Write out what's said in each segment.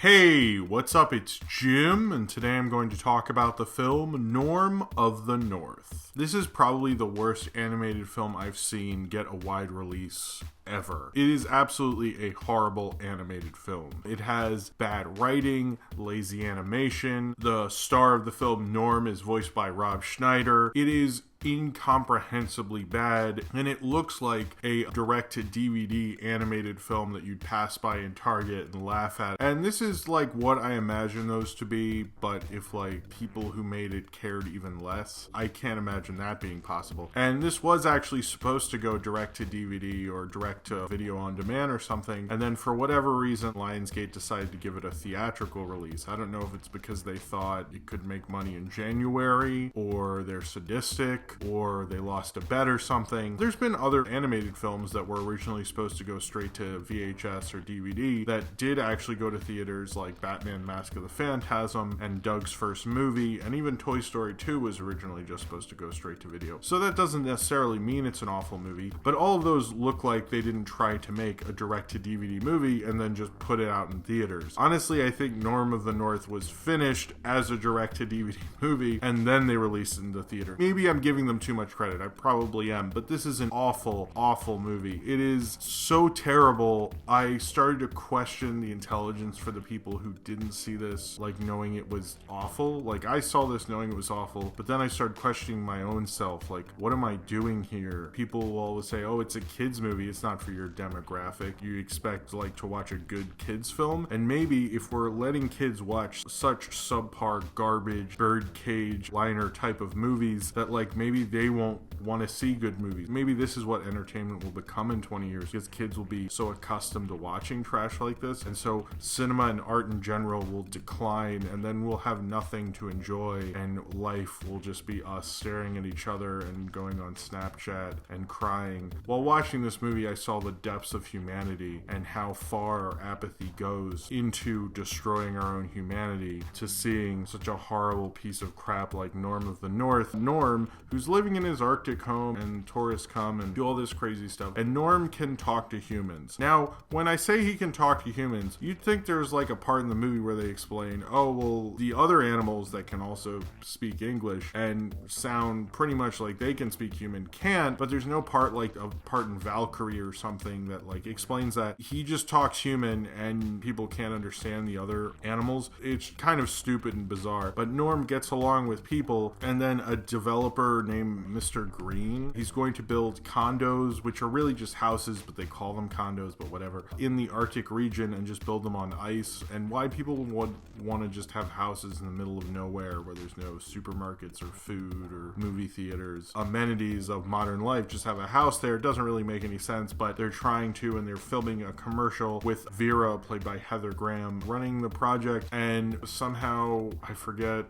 Hey, what's up? It's Jim, and today I'm going to talk about the film Norm of the North. This is probably the worst animated film I've seen get a wide release ever. It is absolutely a horrible animated film. It has bad writing, lazy animation. The star of the film, Norm, is voiced by Rob Schneider. It is incomprehensibly bad, and it looks like a direct-to-DVD animated film that you'd pass by in Target and laugh at. And this is like what I imagine those to be, but if like people who made it cared even less, I can't imagine that being possible. And this was actually supposed to go direct-to-DVD or direct-to-video on demand or something, and then for whatever reason, Lionsgate decided to give it a theatrical release. I don't know if it's because they thought it could make money in January, or they're sadistic, or they lost a bet or something. There's been other animated films that were originally supposed to go straight to VHS or DVD that did actually go to theaters, like Batman Mask of the Phantasm and Doug's First Movie, and even Toy Story 2 was originally just supposed to go straight to video. So that doesn't necessarily mean it's an awful movie, but all of those look like they didn't try to make a direct-to-DVD movie and then just put it out in theaters. Honestly, I think Norm of the North was finished as a direct-to-DVD movie, and then they released it in the theater. Maybe I'm giving them too much credit. I probably am, but this is an awful, awful movie. It is so terrible. I started to question the intelligence for the people who didn't see this, like knowing it was awful. Like I saw this knowing it was awful, but then I started questioning my own self. Like, what am I doing here? People will always say, oh, it's a kid's movie. It's not for your demographic. You expect like to watch a good kid's film. And maybe if we're letting kids watch such subpar garbage, birdcage liner type of movies, that like maybe they won't want to see good movies. Maybe this is what entertainment will become in 20 years, because kids will be so accustomed to watching trash like this, and so cinema and art in general will decline, and then we'll have nothing to enjoy, and life will just be us staring at each other and going on Snapchat and crying. While watching this movie, I saw the depths of humanity and how far our apathy goes into destroying our own humanity, to seeing such a horrible piece of crap like Norm of the North. Norm, who's living in his Arctic home, and tourists come and do all this crazy stuff, and Norm can talk to humans. Now, when I say he can talk to humans, you'd think there's like a part in the movie where they explain, oh, well, the other animals that can also speak English and sound pretty much like they can speak human can't, but there's no part like a part in Valkyrie or something that like explains that he just talks human and people can't understand the other animals. It's kind of stupid and bizarre, but Norm gets along with people, and then a developer named Mr. Green, he's going to build condos, which are really just houses, but they call them condos, but whatever, in the Arctic region, and just build them on ice. And why people would want to just have houses in the middle of nowhere where there's no supermarkets or food or movie theaters, amenities of modern life, just have a house there, doesn't really make any sense, but they're trying to, and they're filming a commercial with Vera, played by Heather Graham, running the project, and somehow, I forget,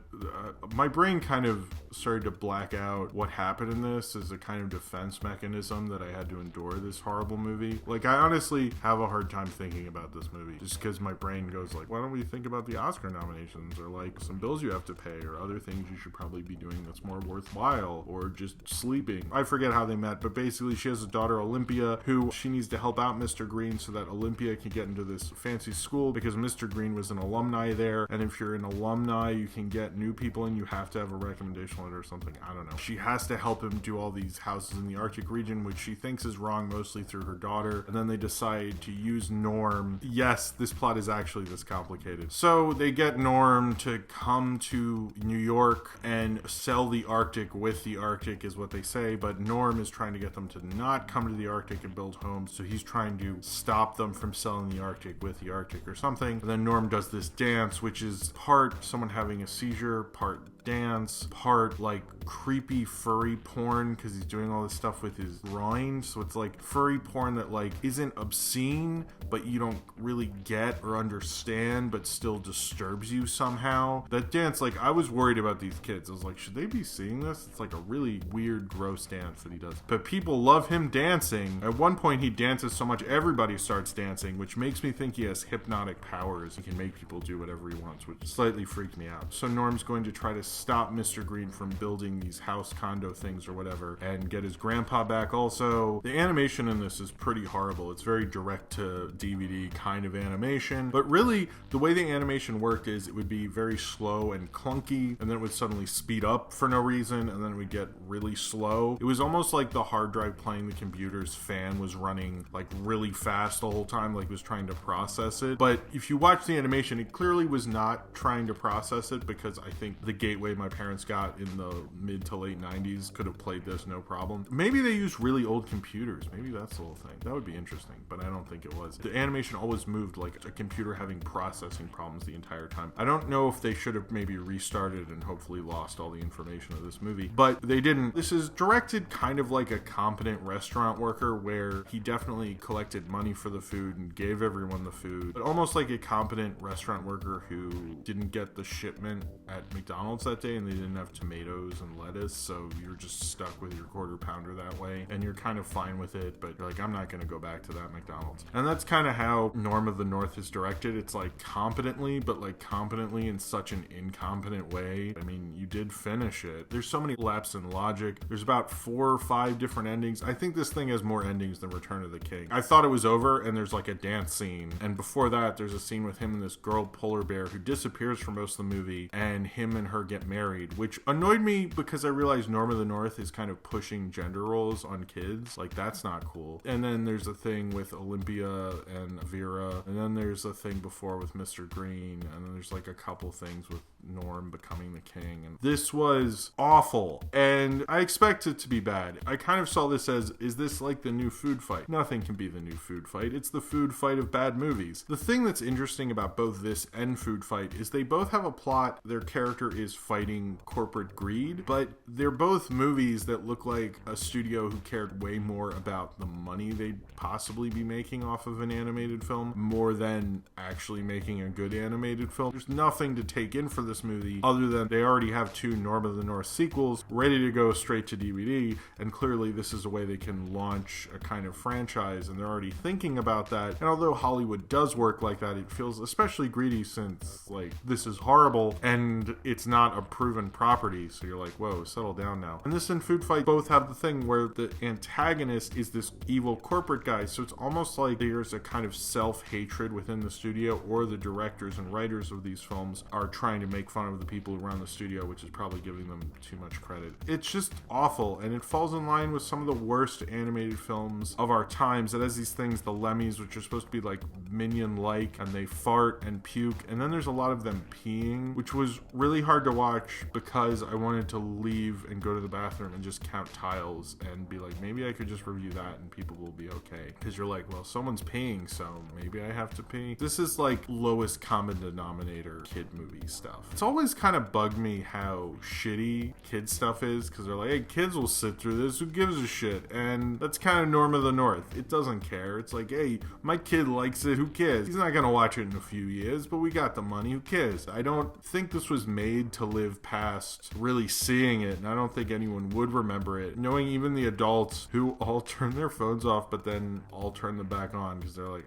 my brain kind of started to black out what happened in this as a kind of defense mechanism that I had to endure this horrible movie. Like, I honestly have a hard time thinking about this movie, just because my brain goes like, why don't we think about the Oscar nominations, or like some bills you have to pay, or other things you should probably be doing that's more worthwhile, or just sleeping. I forget how they met, but basically she has a daughter, Olympia, who she needs to help out Mr. Green so that Olympia can get into this fancy school, because Mr. Green was an alumni there, and if you're an alumni, you can get new people in, you have to have a recommendation letter or something. I don't know. She has to help him do all these houses in the Arctic region, which she thinks is wrong, mostly through her daughter, and then they decide to use Norm. Yes, this plot is actually this complicated. So they get Norm to come to New York and sell the Arctic with the Arctic, is what they say, but Norm is trying to get them to not come to the Arctic and build homes, so he's trying to stop them from selling the Arctic with the Arctic or something. And then Norm does this dance, which is part someone having a seizure, part dance, part like creepy furry porn, because he's doing all this stuff with his groin, so it's like furry porn that like isn't obscene, but you don't really get or understand, but still disturbs you somehow. That dance, like, I was worried about these kids. I was like, should they be seeing this? It's like a really weird, gross dance that he does, but people love him dancing. At one point he dances so much everybody starts dancing, which makes me think he has hypnotic powers. He can make people do whatever he wants, which slightly freaked me out. So Norm's going to try to stop Mr. Green from building these house condo things or whatever and get his grandpa back. Also, the animation in this is pretty horrible. It's very direct to DVD kind of animation, but really the way the animation worked is it would be very slow and clunky, and then it would suddenly speed up for no reason, and then it would get really slow. It was almost like the hard drive playing the computer's fan was running like really fast the whole time, like it was trying to process it. But if you watch the animation, it clearly was not trying to process it, because I think the gateway my parents got in the mid to late 90s could have played this no problem. Maybe they used really old computers. Maybe that's the whole thing. That would be interesting, but I don't think it was. The animation always moved like a computer having processing problems the entire time. I don't know if they should have maybe restarted and hopefully lost all the information of this movie, but they didn't. This is directed kind of like a competent restaurant worker, where he definitely collected money for the food and gave everyone the food, but almost like a competent restaurant worker who didn't get the shipment at McDonald's that day and they didn't have tomatoes and lettuce, so you're just stuck with your quarter pounder that way, and you're kind of fine with it, but you're like, I'm not going to go back to that McDonald's. And that's kind of how Norm of the North is directed. It's like competently, but like competently in such an incompetent way. I mean, you did finish it. There's so many lapses in logic. There's about 4 or 5 different endings. I think this thing has more endings than Return of the King. I thought it was over, and there's like a dance scene, and before that there's a scene with him and this girl polar bear who disappears for most of the movie, and him and her get married, which annoyed me because I realized Norm of the North is kind of pushing gender roles on kids. Like, that's not cool. And then there's a thing with Olympia and Vera, and then there's a thing before with Mr. Green, and then there's like a couple things with Norm becoming the king, and this was awful, and I expect it to be bad. I kind of saw this as, is this like the new food fight? Nothing can be the new food fight. It's the food fight of bad movies. The thing that's interesting about both this and Food Fight is they both have a plot. Their character is fighting corporate greed, but they're both movies that look like a studio who cared way more about the money they'd possibly be making off of an animated film more than actually making a good animated film. There's nothing to take in for this movie other than they already have 2 Norm of the North sequels ready to go straight to DVD, and clearly this is a way they can launch a kind of franchise, and they're already thinking about that. And although Hollywood does work like that, it feels especially greedy since like this is horrible and it's not a proven property, so you're like, whoa, settle down now. And this and Food Fight both have the thing where the antagonist is this evil corporate guy, so it's almost like there's a kind of self-hatred within the studio, or the directors and writers of these films are trying to make fun of the people who run the studio, which is probably giving them too much credit. It's just awful, and it falls in line with some of the worst animated films of our times. It has these things, the Lemmys, which are supposed to be like Minion-like, and they fart and puke, and then there's a lot of them peeing, which was really hard to watch because I wanted to leave and go to the bathroom and just count tiles and be like, maybe I could just review that and people will be okay. Because you're like, well, someone's peeing, so maybe I have to pee. This is like lowest common denominator kid movie stuff. It's always kind of bugged me how shitty kid stuff is, because they're like, hey, kids will sit through this, who gives a shit? And that's kind of Norm of the North. It doesn't care. It's like, hey, my kid likes it, who cares? He's not gonna watch it in a few years, but we got the money, who cares? I don't think this was made to live past really seeing it, and I don't think anyone would remember it. Knowing even the adults who all turn their phones off, but then all turn them back on because they're like,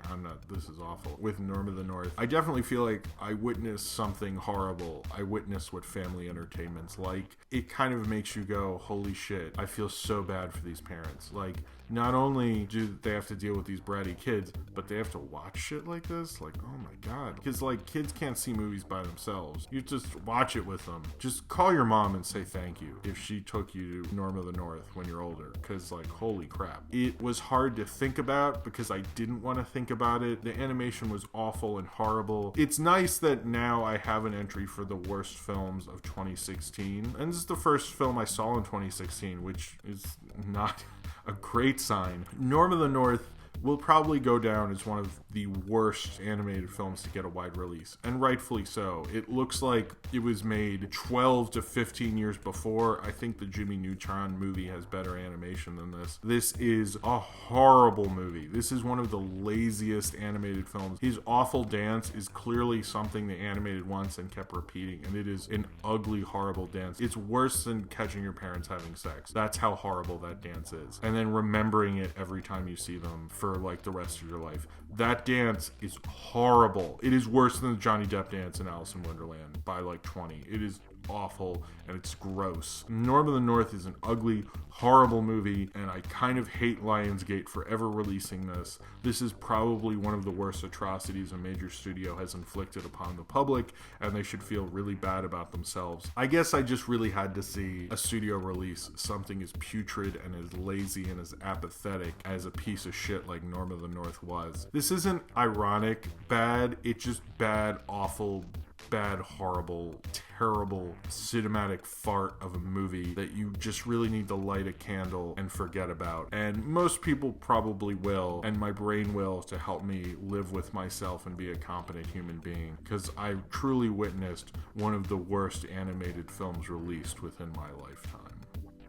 this is awful. With Norm of the North, I definitely feel like I witnessed something horrible. I witnessed what family entertainment's like. It kind of makes you go, holy shit, I feel so bad for these parents. Like, not only do they have to deal with these bratty kids, but they have to watch shit like this. Like, oh my god. Because like, kids can't see movies by themselves. You just watch it with them. Just call your mom and say thank you if she took you to Norm of the North when you're older. Because like, holy crap. It was hard to think about because I didn't want to think about it. The animation was awful and horrible. It's nice that now I have an entry for the worst films of 2016. And this is the first film I saw in 2016, which is not a great sign. Norm of the North will probably go down as one of the worst animated films to get a wide release, and rightfully so. It looks like it was made 12 to 15 years before. I think the Jimmy Neutron movie has better animation than this. This is a horrible movie. This is one of the laziest animated films. His awful dance is clearly something they animated once and kept repeating, and it is an ugly, horrible dance. It's worse than catching your parents having sex. That's how horrible that dance is. And then remembering it every time you see them for like the rest of your life. That dance is horrible. It is worse than the Johnny Depp dance in Alice in Wonderland by like 20. It is awful and it's gross. Norm of the North is an ugly, horrible movie, and I kind of hate Lionsgate for ever releasing this. This is probably one of the worst atrocities a major studio has inflicted upon the public, and they should feel really bad about themselves. I guess I just really had to see a studio release something as putrid and as lazy and as apathetic as a piece of shit like Norm of the North was. This isn't ironic bad, it's just bad, awful, bad, horrible, terrible cinematic fart of a movie that you just really need to light a candle and forget about. And most people probably will, and my brain will, to help me live with myself and be a competent human being, because I truly witnessed one of the worst animated films released within my lifetime.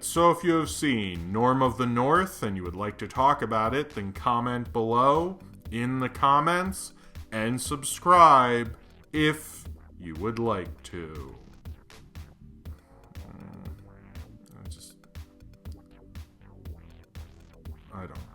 So if you have seen Norm of the North and you would like to talk about it, then comment below in the comments and subscribe if you would like to. I don't know.